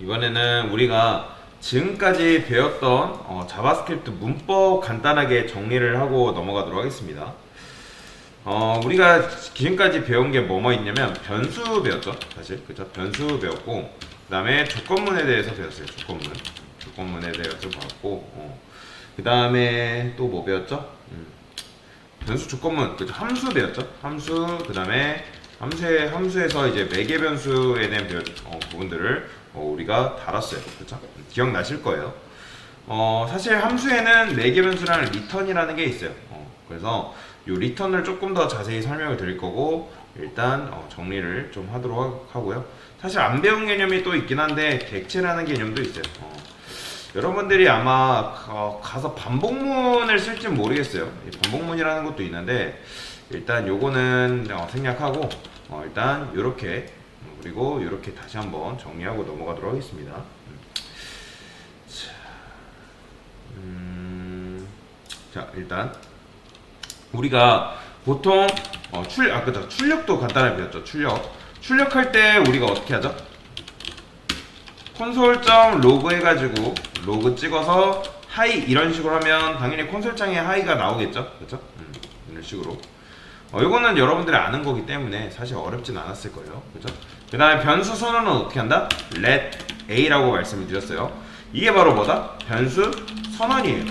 이번에는 우리가 지금까지 배웠던 자바스크립트 문법 간단하게 정리를 하고 넘어가도록 하겠습니다. 우리가 지금까지 배운 게 뭐뭐 있냐면 변수 배웠죠, 사실. 그죠? 변수 배웠고, 그 다음에 조건문에 대해서 배웠어요. 조건문에 대해서 배웠고, 그 다음에 또 뭐 배웠죠? 변수 조건문, 그죠? 함수 배웠죠? 함수, 그 다음에 함수에서 이제 매개 변수에 대한 부분들을 우리가 다뤘어요. 그죠? 기억나실 거예요. 사실 함수에는 매개 변수랑 리턴이라는 게 있어요. 그래서 이 리턴을 조금 더 자세히 설명을 드릴 거고, 일단 정리를 좀 하도록 하고요. 사실 안 배운 개념이 또 있긴 한데 객체라는 개념도 있어요. 여러분들이 아마 가서 반복문을 쓸지 모르겠어요. 반복문이라는 것도 있는데 일단 요거는 생략하고 일단 요렇게, 그리고 요렇게 다시 한번 정리하고 넘어가도록 하겠습니다. 자, 일단 우리가 보통 그죠? 출력도 간단하게 배웠죠. 출력할 때 우리가 어떻게 하죠? 콘솔.로그 해가지고 로그 찍어서 하이 이런 식으로 하면 당연히 콘솔창에 하이가 나오겠죠. 그렇죠? 이런 식으로. 이거는 여러분들이 아는 거기 때문에 사실 어렵진 않았을 거예요. 그죠? 그 다음에 변수 선언은 어떻게 한다? let a라고 말씀을 드렸어요. 이게 바로 뭐다? 변수 선언이에요.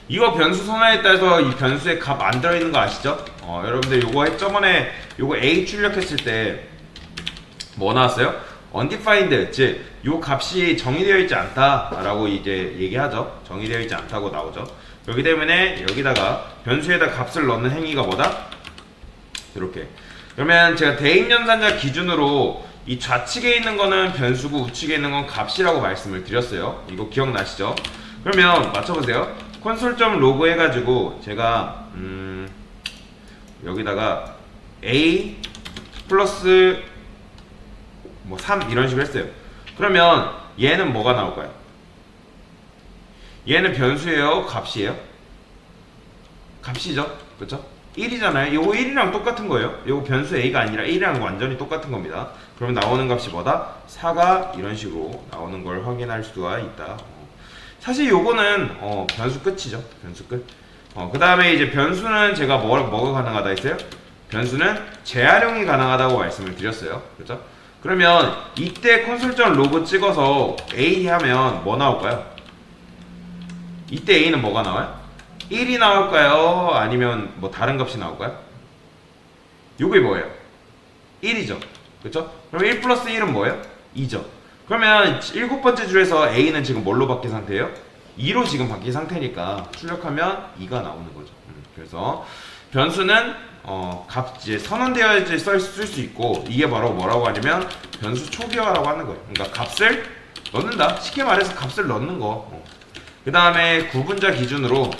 이거 변수 선언에 따라서 이 변수에 값 안 들어있는 거 아시죠? 여러분들 요거 저번에 요거 a 출력했을 때 뭐 나왔어요? undefined, 즉 요 값이 정의되어 있지 않다라고 이제 얘기하죠. 정의되어 있지 않다고 나오죠. 그렇기 때문에 여기다가 변수에다 값을 넣는 행위가 뭐다? 이렇게. 그러면 제가 대입연산자 기준으로 이 좌측에 있는 거는 변수고 우측에 있는 건 값이라고 말씀을 드렸어요. 이거 기억나시죠? 그러면 맞춰보세요. 콘솔.로그 해가지고 제가 여기다가 a 플러스 뭐 3 이런 식으로 했어요. 그러면 얘는 뭐가 나올까요? 얘는 변수예요? 값이에요? 값이죠? 그쵸? 1이잖아요. 요거 1이랑 똑같은 거예요. 요거 변수 a가 아니라 1이랑 완전히 똑같은 겁니다. 그러면 나오는 값이 뭐다? 4가 이런 식으로 나오는 걸 확인할 수가 있다. 사실 요거는 변수 끝이죠. 변수 끝. 그 다음에 이제 변수는 제가 뭐가 가능하다 했어요? 변수는 재활용이 가능하다고 말씀을 드렸어요. 그렇죠? 그러면 이때 콘솔.로그 찍어서 a 하면 뭐 나올까요? 이때 a는 뭐가 나와요? 1이 나올까요? 아니면 뭐 다른 값이 나올까요? 요게 뭐예요? 1이죠. 그렇죠? 그럼 1 플러스 1은 뭐예요? 2죠. 그러면 7번째 줄에서 a는 지금 뭘로 바뀐 상태예요? 2로 지금 바뀐 상태니까 출력하면 2가 나오는 거죠. 그래서 변수는 값 이제 선언되어 쓸 수 있고, 이게 바로 뭐라고 하냐면 변수 초기화라고 하는 거예요. 그러니까 값을 넣는다. 쉽게 말해서 값을 넣는 거. 그 다음에 구분자 기준으로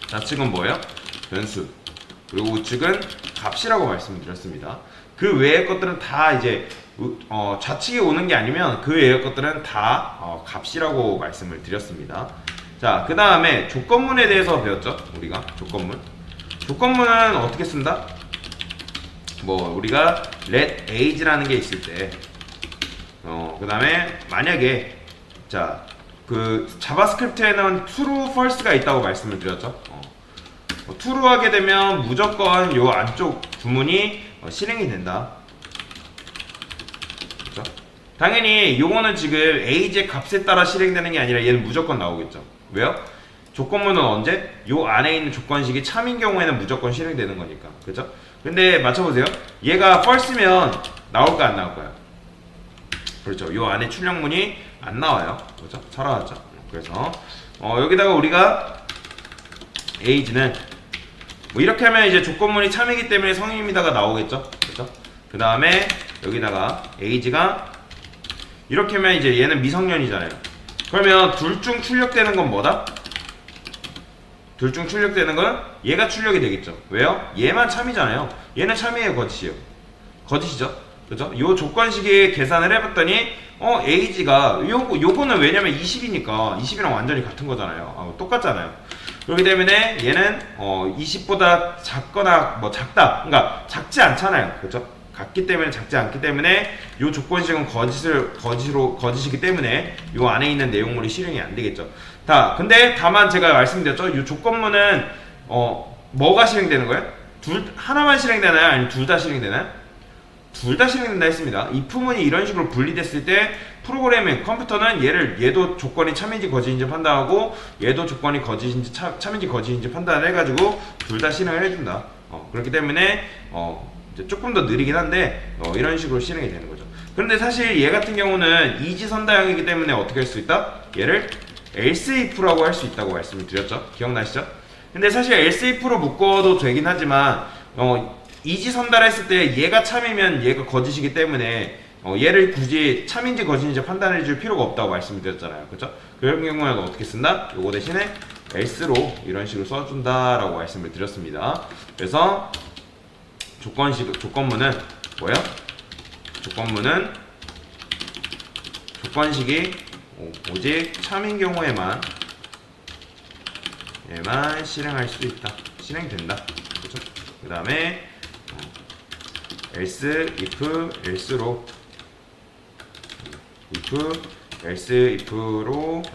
좌측은 뭐예요? 변수. 그리고 우측은 값이라고 말씀드렸습니다. 그 외의 것들은 다 이제 좌측에 오는 게 아니면 그 외의 것들은 다 값이라고 말씀을 드렸습니다. 자, 그 다음에 조건문에 대해서 배웠죠? 우리가 조건문은 어떻게 쓴다? 뭐 우리가 let age라는 게 있을 때 그 다음에 만약에 자, 그 자바스크립트에는 true, false가 있다고 말씀을 드렸죠. true 하게 되면 무조건 요 안쪽 주문이 실행이 된다. 그렇죠? 당연히 요거는 지금 a의 값에 따라 실행되는 게 아니라 얘는 무조건 나오겠죠. 왜요? 조건문은 언제? 요 안에 있는 조건식이 참인 경우에는 무조건 실행되는 거니까. 그죠? 근데 맞춰보세요. 얘가 false면 나올까 안 나올까요? 그렇죠. 요 안에 출력문이 안 나와요. 그죠? 살아왔죠. 그래서 여기다가 우리가 age는 뭐 이렇게 하면 이제 조건문이 참이기 때문에 성인입니다가 나오겠죠. 그죠? 그 다음에 여기다가 age가 이렇게 하면 이제 얘는 미성년이잖아요. 그러면 둘 중 출력되는 건 뭐다? 둘 중 출력되는 건 얘가 출력이 되겠죠. 왜요? 얘만 참이잖아요. 얘는 참이에요, 거짓이에요? 거짓이죠. 그죠? 요 조건식에 계산을 해봤더니 age가 요거는 왜냐면 20이니까 20이랑 완전히 같은 거잖아요. 똑같잖아요. 그렇기 때문에 얘는 20보다 작거나 뭐 작다. 그러니까 작지 않잖아요. 그죠? 같기 때문에 작지 않기 때문에 요 조건식은 거짓이기 때문에 요 안에 있는 내용물이 실행이 안 되겠죠. 근데 다만 제가 말씀드렸죠. 요 조건문은 뭐가 실행되는 거예요? 하나만 실행되나요? 아니면 둘 다 실행되나요? 둘 다 실행된다 했습니다. if문이 이런 식으로 분리됐을 때 프로그래밍 컴퓨터는 얘도 조건이 참인지 거짓인지 판단하고 얘도 조건이 거짓인지 참인지 거짓인지 판단을 해가지고 둘 다 실행을 해준다. 그렇기 때문에 이제 조금 더 느리긴 한데 이런 식으로 실행이 되는 거죠. 그런데 사실 얘 같은 경우는 이지선다형이기 때문에 어떻게 할 수 있다? 얘를 else if라고 할 수 있다고 말씀을 드렸죠. 기억나시죠? 근데 사실 else if로 묶어도 되긴 하지만 이지선다했을 때 얘가 참이면 얘가 거짓이기 때문에 얘를 굳이 참인지 거짓인지 판단해 줄 필요가 없다고 말씀을 드렸잖아요. 그렇죠? 그런 경우에는 어떻게 쓴다? 요거 대신에 else로 이런 식으로 써준다라고 말씀을 드렸습니다. 그래서 조건문은 뭐예요? 조건식이 오직 참인 경우에만 얘만 실행할 수 있다. 실행된다. 그렇죠? 그 다음에 else, if, else로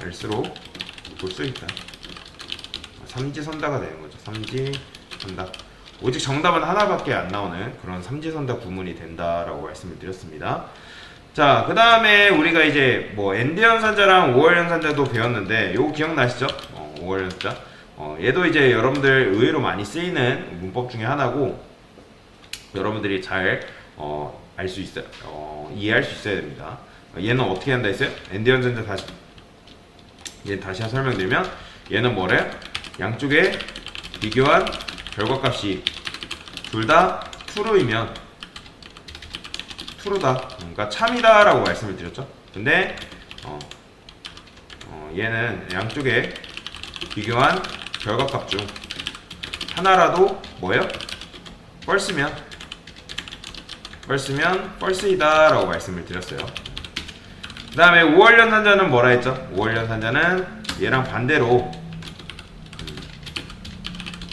else로 볼 수 있다. 삼지선다가 되는 거죠. 삼지선다. 오직 정답은 하나밖에 안 나오는 그런 삼지선다 구문이 된다라고 말씀을 드렸습니다. 자, 그 다음에 우리가 이제 뭐 엔드 연산자랑 5월 연산자도 배웠는데 요거 기억나시죠? 5월 연산자. 얘도 이제 여러분들 의외로 많이 쓰이는 문법 중에 하나고 여러분들이 잘 알 수 있어요. 이해할 수 있어야 됩니다. 얘는 어떻게 한다 했어요? 엔드 연산자 다시 설명드리면 얘는 뭐래요? 양쪽에 비교한 결과값이 둘 다 true이면 true다. 그러니까 참이다 라고 말씀을 드렸죠. 근데 얘는 양쪽에 비교한 결과값 중 하나라도 뭐예요? false면 false이다 라고 말씀을 드렸어요. 그 다음에 5월 연산자는 뭐라 했죠? 5월 연산자는 얘랑 반대로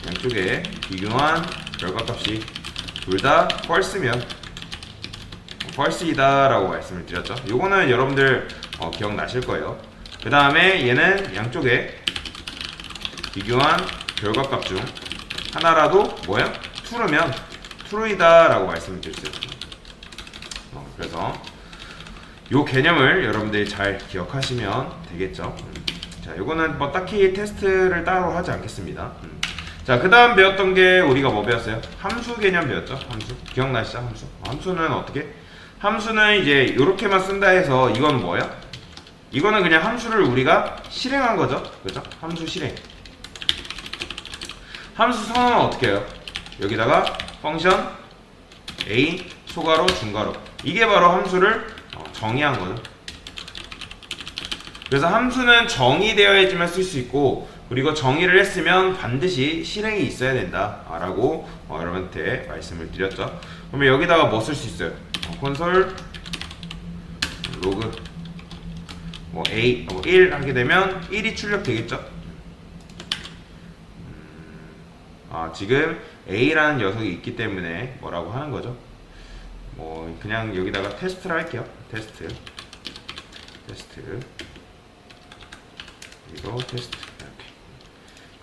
양쪽에 비교한 결과값이 둘 다 false면 false이다 라고 말씀을 드렸죠. 요거는 여러분들 기억나실 거예요. 그 다음에 얘는 양쪽에 비교한 결과값 중 하나라도 뭐야? true면 true이다 라고 말씀을 드렸어요. 그래서 요 개념을 여러분들이 잘 기억하시면 되겠죠. 자, 요거는 뭐 딱히 테스트를 따로 하지 않겠습니다. 자, 그 다음 배웠던 게 우리가 뭐 배웠어요? 함수 개념 배웠죠? 함수. 기억나시죠? 함수. 함수는 어떻게? 함수는 이제 요렇게만 쓴다 해서 이건 뭐예요? 이거는 그냥 함수를 우리가 실행한 거죠. 그죠? 함수 실행. 함수 선언은 어떻게 해요? 여기다가 펑션 a 소괄호 중괄호. 이게 바로 함수를 정의한 거죠. 그래서 함수는 정의되어야지만 쓸 수 있고 그리고 정의를 했으면 반드시 실행이 있어야 된다 라고 여러분한테 말씀을 드렸죠. 그러면 여기다가 뭐 쓸 수 있어요? 콘솔 로그 뭐 a 1 하게 되면 1이 출력되겠죠. 지금 a라는 녀석이 있기 때문에 뭐라고 하는 거죠? 뭐 그냥 여기다가 테스트를 할게요. 테스트 그리고 테스트 이렇게.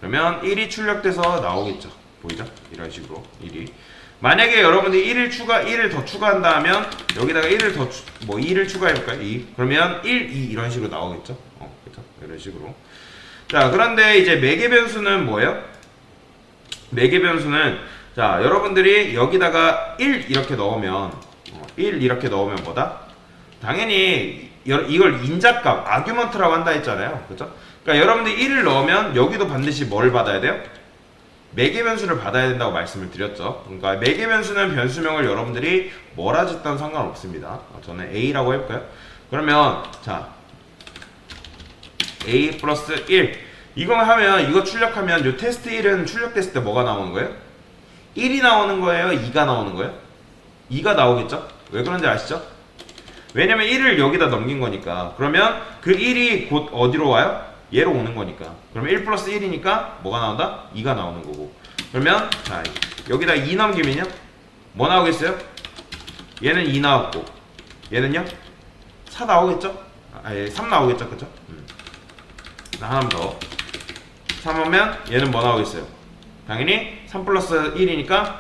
그러면 1이 출력돼서 나오겠죠. 보이죠? 이런 식으로 1이. 만약에 여러분들이 1을 더 추가한다 하면 여기다가 2를 추가해볼까요? 2. 그러면 1, 2 이런 식으로 나오겠죠. 그렇죠? 이런 식으로. 자, 그런데 이제 매개 변수는 뭐예요? 매개 변수는 자, 여러분들이 여기다가 1 이렇게 넣으면 뭐다? 당연히 이걸 인자값, 아규먼트라고 한다 했잖아요. 그렇죠? 그러니까 여러분들이 1을 넣으면 여기도 반드시 뭐를 받아야 돼요? 매개 변수를 받아야 된다고 말씀을 드렸죠. 그러니까 매개 변수는 변수명을 여러분들이 뭐라 짓든 상관없습니다. 저는 A라고 해볼까요? 그러면 자 A 플러스 1 이거 하면 이거 출력하면 요 테스트 1은 출력됐을 때 뭐가 나오는 거예요? 1이 나오는 거예요? 2가 나오는 거예요? 2가 나오겠죠? 왜 그런지 아시죠? 왜냐면 1을 여기다 넘긴 거니까. 그러면 그 1이 곧 어디로 와요? 얘로 오는 거니까. 그러면 1 플러스 1이니까 뭐가 나온다? 2가 나오는 거고. 그러면 자 여기다 2 넘기면요? 뭐 나오겠어요? 얘는 2 나왔고 얘는요? 4 나오겠죠? 예, 3 나오겠죠? 그쵸? 하나 더 3 하면 얘는 뭐 나오겠어요? 당연히 3 플러스 1이니까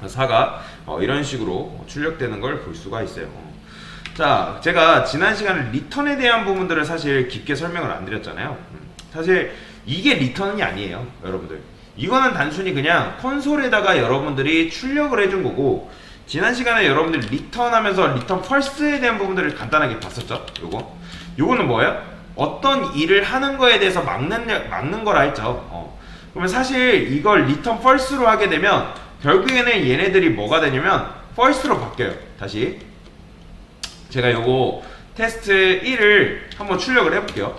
4가 이런 식으로 출력되는 걸 볼 수가 있어요. 자, 제가 지난 시간에 리턴에 대한 부분들을 사실 깊게 설명을 안 드렸잖아요. 사실 이게 리턴이 아니에요, 여러분들. 이거는 단순히 그냥 콘솔에다가 여러분들이 출력을 해준 거고, 지난 시간에 여러분들 리턴 하면서 리턴 펄스에 대한 부분들을 간단하게 봤었죠. 요거는 뭐예요? 어떤 일을 하는 거에 대해서 막는 거라 했죠. 그러면 사실 이걸 리턴 펄스로 하게 되면 결국에는 얘네들이 뭐가 되냐면 펄스로 바뀌어요. 다시 제가 요거 테스트 1을 한번 출력을 해볼게요.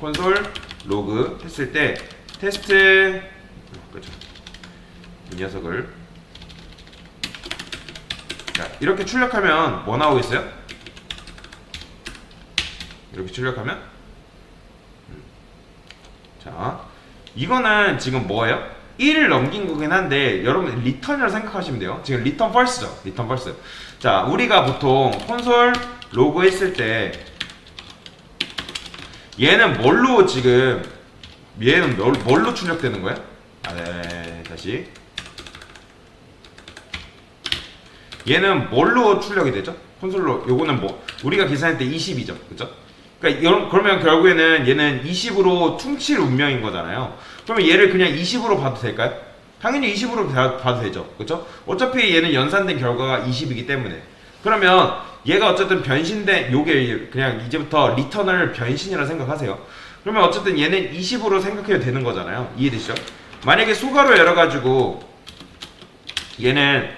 콘솔 로그 했을 때 테스트 그렇죠. 이 녀석을 자, 이렇게 출력하면 뭐 나오겠어요? 이렇게 출력하면 자, 이거는 지금 뭐예요? 1을 넘긴 거긴 한데 여러분 리턴이라고 생각하시면 돼요. 지금 리턴 펄스죠. 리턴 펄스. 자, 우리가 보통 콘솔 로그 했을 때 얘는 뭘로 지금 얘는 뭘로 출력되는 거야? 네, 다시 얘는 뭘로 출력이 되죠? 콘솔로 요거는 뭐 우리가 계산할 때 20이죠, 그죠? 그러니까 그러면 결국에는 얘는 20으로 퉁칠 운명인 거잖아요. 그러면 얘를 그냥 20으로 봐도 될까요? 당연히 20으로 봐도 되죠, 그죠? 어차피 얘는 연산된 결과가 20이기 때문에. 그러면 얘가 어쨌든 변신된 요게 그냥 이제부터 리턴을 변신이라 생각하세요. 그러면 어쨌든 얘는 20으로 생각해도 되는 거잖아요. 이해되시죠? 만약에 소가로 열어가지고 얘는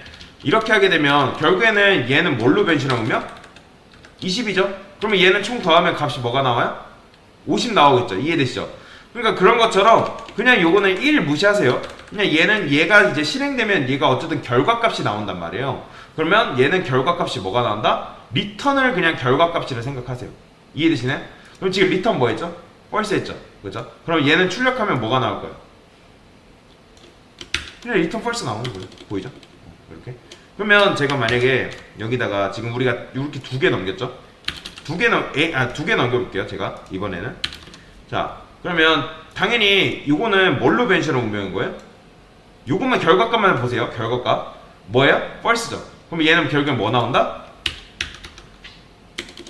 이렇게 하게 되면 결국에는 얘는 뭘로 변신하면 20이죠? 그러면 얘는 총 더하면 값이 뭐가 나와요? 50 나오겠죠? 이해되시죠? 그러니까 그런 것처럼 그냥 요거는 1 무시하세요. 그냥 얘가 이제 실행되면 얘가 어쨌든 결과값이 나온단 말이에요. 그러면 얘는 결과값이 뭐가 나온다? 리턴을 그냥 결과값이라 생각하세요. 이해되시나요? 그럼 지금 리턴 뭐 했죠? 펄스 했죠? 그죠? 그럼 얘는 출력하면 뭐가 나올까요? 그냥 리턴 펄스 나오는 거예요. 보이죠? 이렇게. 그러면 제가 만약에 여기다가 지금 우리가 이렇게 2개 넘겼죠? 2개 넘겨볼게요. 제가 이번에는. 자, 그러면 당연히 요거는 뭘로 변신한 운명인 거예요? 요것만 결과값만 보세요. 결과값 뭐예요? 펄스죠. 그럼 얘는 결국엔 뭐 나온다?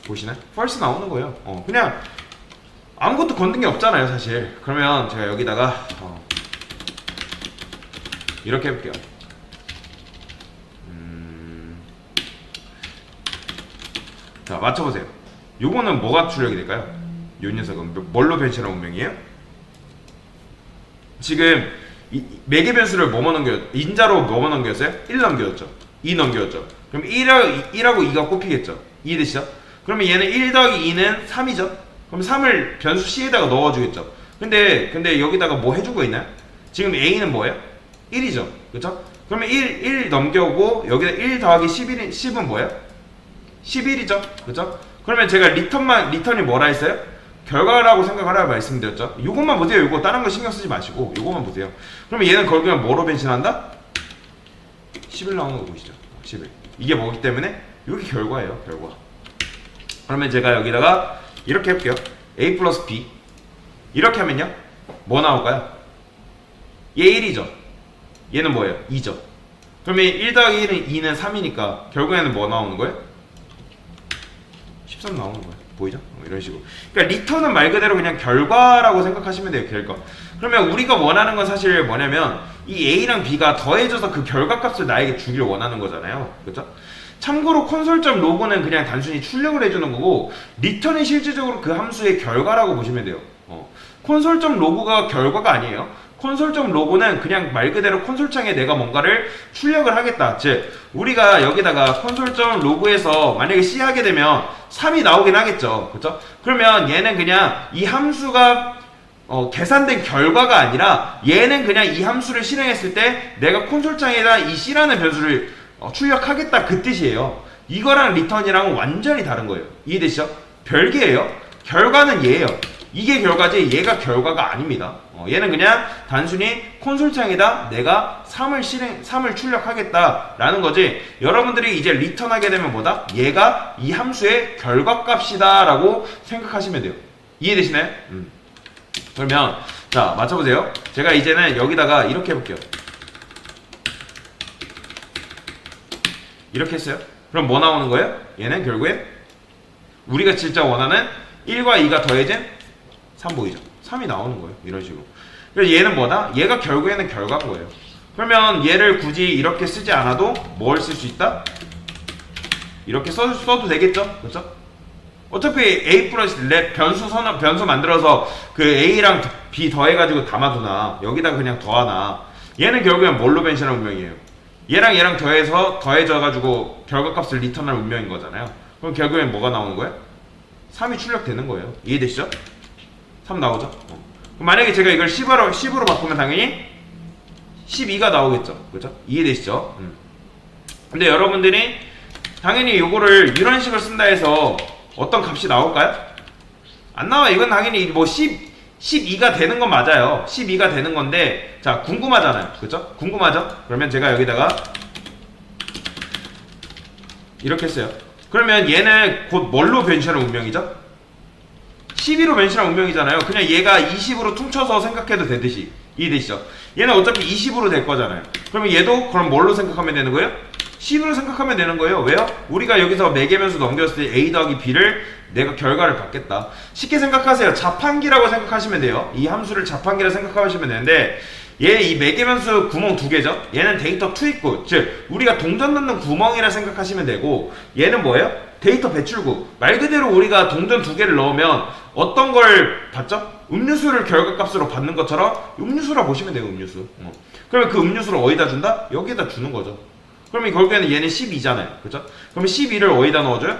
보시나요? 펄스 나오는 거예요. 그냥 아무것도 건든 게 없잖아요, 사실. 그러면 제가 여기다가 이렇게 해볼게요. 자, 맞춰보세요. 요거는 뭐가 출력이 될까요? 요 녀석은 뭘로 변신한 운명이에요? 지금 매개 변수를 뭐뭐 넘겨요? 인자로 뭐뭐 넘겼어요? 1 넘겨줬죠. 2 넘겨줬죠. 그럼 1하고 2가 꼽히겠죠. 이해되시죠? 그러면 얘는 1 더하기 2는 3이죠. 그럼 3을 변수 C에다가 넣어주겠죠. 근데 여기다가 뭐 해준 거 있나요? 지금 A는 뭐예요? 1이죠. 그쵸? 그러면 1 넘겨오고 여기다 1 더하기 10은 뭐예요? 11이죠. 그죠? 그러면 제가 리턴이 뭐라 했어요? 결과라고 생각하라고 말씀드렸죠. 요것만 보세요. 요거 다른 거 신경 쓰지 마시고 요것만 보세요. 그러면 얘는 결국엔 뭐로 변신한다? 11 나오는 거 보이시죠? 11. 이게 뭐기 때문에 요게 결과예요. 결과. 그러면 제가 여기다가 이렇게 해볼게요. A 플러스 B 이렇게 하면요 뭐 나올까요? 얘 1이죠. 얘는 뭐예요? 2죠. 그러면 1 더하기 1은 2는 3이니까 결국에는 뭐 나오는 거예요? 13 나오는 거예요. 보이죠? 이런 식으로. 그러니까 리턴은 말 그대로 그냥 결과라고 생각하시면 돼요. 결과. 그러면 우리가 원하는 건 사실 뭐냐면 이 A랑 B가 더해져서 그 결과값을 나에게 주길 원하는 거잖아요. 그렇죠? 참고로 콘솔.로그는 그냥 단순히 출력을 해주는 거고 리턴이 실질적으로 그 함수의 결과라고 보시면 돼요. 콘솔.로그가 결과가 아니에요. 콘솔.로그는 그냥 말 그대로 콘솔창에 내가 뭔가를 출력을 하겠다. 즉 우리가 여기다가 콘솔.로그에서 만약에 C 하게 되면 3이 나오긴 하겠죠. 그렇죠? 그러면 얘는 그냥 이 함수가 계산된 결과가 아니라 얘는 그냥 이 함수를 실행했을 때 내가 콘솔창에다 이 C라는 변수를 출력하겠다 그 뜻이에요. 이거랑 리턴이랑은 완전히 다른 거예요. 이해되시죠? 별개예요. 결과는 얘예요. 이게 결과지 얘가 결과가 아닙니다. 얘는 그냥 단순히 콘솔 창에다 내가 3을 출력하겠다라는 거지. 여러분들이 이제 리턴하게 되면 뭐다? 얘가 이 함수의 결과값이다 라고 생각하시면 돼요. 이해되시나요? 그러면 자 맞춰보세요. 제가 이제는 여기다가 이렇게 해볼게요. 이렇게 했어요. 그럼 뭐 나오는 거예요? 얘는 결국엔 우리가 진짜 원하는 1과 2가 더해진 3 보이죠? 3이 나오는 거예요. 이런 식으로. 그래서 얘는 뭐다? 얘가 결국에는 결과인 거예요. 그러면 얘를 굳이 이렇게 쓰지 않아도 뭘 쓸 수 있다? 이렇게 써도 되겠죠? 그렇죠? 어차피 A 플러스 랩 변수 만들어서 그 A랑 B 더해가지고 담아두나 여기다 그냥 더하나 얘는 결국엔 뭘로 변신한 운명이에요? 얘랑 더해져가지고 결과값을 리턴할 운명인 거잖아요. 그럼 결국엔 뭐가 나오는 거예요? 3이 출력되는 거예요. 이해되시죠? 3 나오죠? 그럼 만약에 제가 이걸 10으로 바꾸면 당연히 12가 나오겠죠. 그죠? 이해되시죠? 근데 여러분들이 당연히 요거를 이런 식으로 쓴다 해서 어떤 값이 나올까요? 안 나와. 이건 당연히 뭐 12가 되는 건 맞아요. 12가 되는 건데 자 궁금하잖아요. 그죠? 궁금하죠? 그러면 제가 여기다가 이렇게 했어요. 그러면 얘는 곧 뭘로 변신하는 운명이죠? 12로 변신한 운명이잖아요. 그냥 얘가 20으로 퉁쳐서 생각해도 되듯이. 이해되시죠? 얘는 어차피 20으로 될 거잖아요. 그러면 얘도 그럼 뭘로 생각하면 되는 거예요? 10으로 생각하면 되는 거예요. 왜요? 우리가 여기서 매개변수 넘겼을 때 A 더하기 B를 내가 결과를 받겠다. 쉽게 생각하세요. 자판기라고 생각하시면 돼요. 이 함수를 자판기라 생각하시면 되는데 얘 이 매개변수 구멍 두 개죠. 얘는 데이터 투입구, 즉 우리가 동전 넣는 구멍이라 생각하시면 되고 얘는 뭐예요? 데이터 배출구. 말 그대로 우리가 동전 두 개를 넣으면 어떤 걸 받죠? 음료수를 결과값으로 받는 것처럼 음료수라 보시면 돼요. 음료수. 그러면 그 음료수를 어디다 준다? 여기에다 주는 거죠. 그러면 결국에는 얘는 12잖아요. 그렇죠? 그러면 12를 어디다 넣어줘요?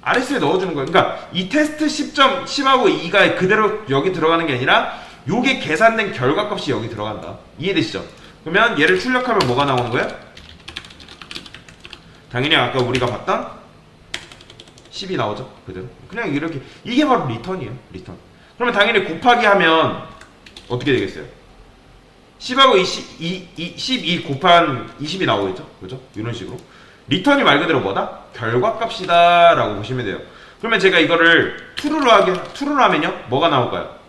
RS에 넣어주는 거예요. 그러니까 이 테스트 10.10하고 2가 그대로 여기 들어가는 게 아니라 요게 계산된 결과값이 여기 들어간다. 이해되시죠? 그러면 얘를 출력하면 뭐가 나오는 거예요? 당연히 아까 우리가 봤던 10이 나오죠. 그대로. 그냥 이렇게. 이게 바로 리턴이에요. 리턴. 그러면 당연히 곱하기 하면 어떻게 되겠어요? 10하고 12 곱한 20이 나오겠죠? 그죠? 이런 식으로. 리턴이 말 그대로 뭐다? 결과값이다 라고 보시면 돼요. 그러면 제가 이거를 true로 하면요? 뭐가 나올까요?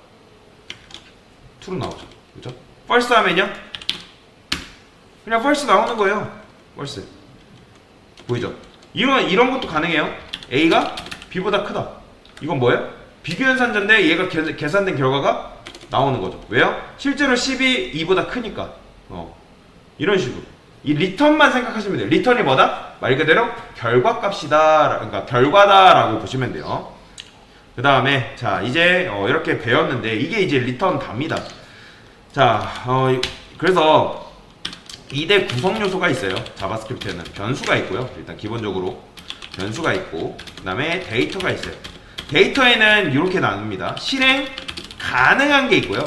true 나오죠. 그죠? false 하면요? 그냥 false 나오는 거예요. false. 보이죠? 이런 것도 가능해요. A가 B보다 크다. 이건 뭐예요? 비교연산자인데 얘가 계산된 결과가 나오는 거죠. 왜요? 실제로 10이 2보다 크니까. 이런 식으로. 이 리턴만 생각하시면 돼요. 리턴이 뭐다? 말 그대로 결과값이다. 그러니까 결과다라고 보시면 돼요. 그 다음에 자 이제 이렇게 배웠는데 이게 이제 리턴 답니다. 자 그래서 2대 구성 요소가 있어요. 자바스크립트에는 변수가 있고요. 일단 기본적으로 변수가 있고 그 다음에 데이터가 있어요. 데이터에는 이렇게 나눕니다. 실행 가능한 게 있고요.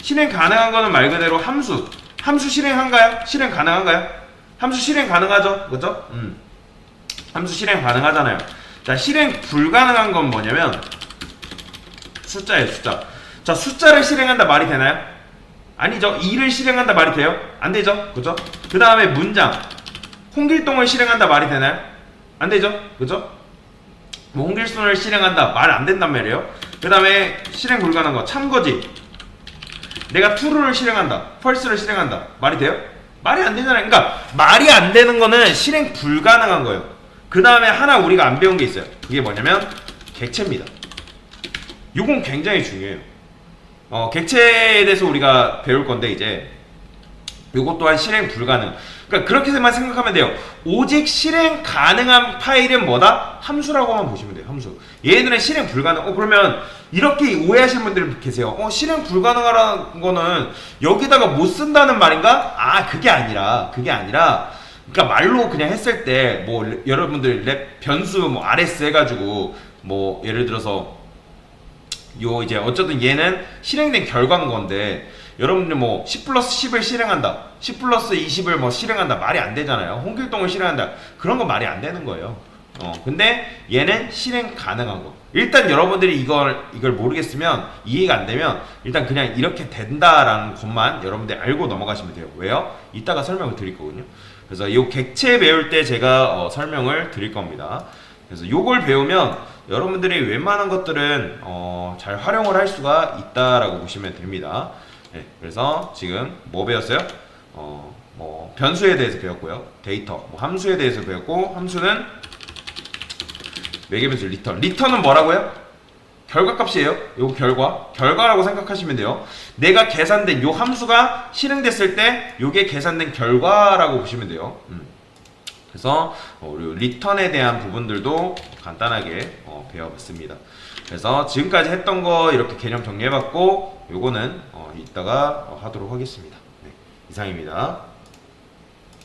실행 가능한 거는 말 그대로 함수 실행한가요? 실행 가능한가요? 함수 실행 가능하죠? 그죠? 함수 실행 가능하잖아요. 자, 실행 불가능한 건 뭐냐면 숫자예요, 숫자. 자, 숫자를 실행한다 말이 되나요? 아니죠. 2를 실행한다 말이 돼요? 안 되죠? 그죠? 그 다음에 문장. 홍길동을 실행한다 말이 되나요? 안 되죠? 그죠? 뭐 홍길동을 실행한다 말 안 된단 말이에요. 그 다음에 실행 불가능한 거 참거지. 내가 true를 실행한다, false를 실행한다 말이 돼요? 말이 안 되잖아요. 그러니까 말이 안 되는 거는 실행 불가능한 거예요. 그 다음에 하나 우리가 안 배운 게 있어요. 그게 뭐냐면 객체입니다. 이건 굉장히 중요해요. 객체에 대해서 우리가 배울 건데 이제 요것 또한 실행 불가능. 그러니까 그렇게만 생각하면 돼요. 오직 실행 가능한 파일은 뭐다? 함수라고만 보시면 돼요. 함수. 얘네들은 실행 불가능. 그러면 이렇게 오해하시는 분들 계세요. 실행 불가능하라는 거는 여기다가 못 쓴다는 말인가? 아, 그게 아니라 그러니까 말로 그냥 했을 때 뭐 여러분들 랩 변수 뭐 RS 해가지고 뭐 예를 들어서 요 이제 어쨌든 얘는 실행된 결과인 건데 여러분들 뭐 10 플러스 10을 실행한다, 10 플러스 20을 뭐 실행한다 말이 안 되잖아요. 홍길동을 실행한다 그런 거 말이 안 되는 거예요. 근데 얘는 실행 가능한 거. 일단 여러분들이 이걸 모르겠으면, 이해가 안 되면 일단 그냥 이렇게 된다라는 것만 여러분들이 알고 넘어가시면 돼요. 왜요? 이따가 설명을 드릴 거거든요. 그래서 이 객체 배울 때 제가 설명을 드릴 겁니다. 그래서 요걸 배우면 여러분들이 웬만한 것들은 잘 활용을 할 수가 있다라고 보시면 됩니다. 네, 그래서 지금 뭐 배웠어요? 뭐 변수에 대해서 배웠고요. 데이터, 뭐 함수에 대해서 배웠고, 함수는 매개변수 리턴은 뭐라고요? 결과값이에요. 요거 결과라고 생각하시면 돼요. 내가 계산된 요 함수가 실행됐을 때 요게 계산된 결과라고 보시면 돼요. 그래서 우리 리턴에 대한 부분들도 간단하게 배워봤습니다. 그래서 지금까지 했던 거 이렇게 개념 정리해봤고, 요거는 이따가 하도록 하겠습니다. 네, 이상입니다.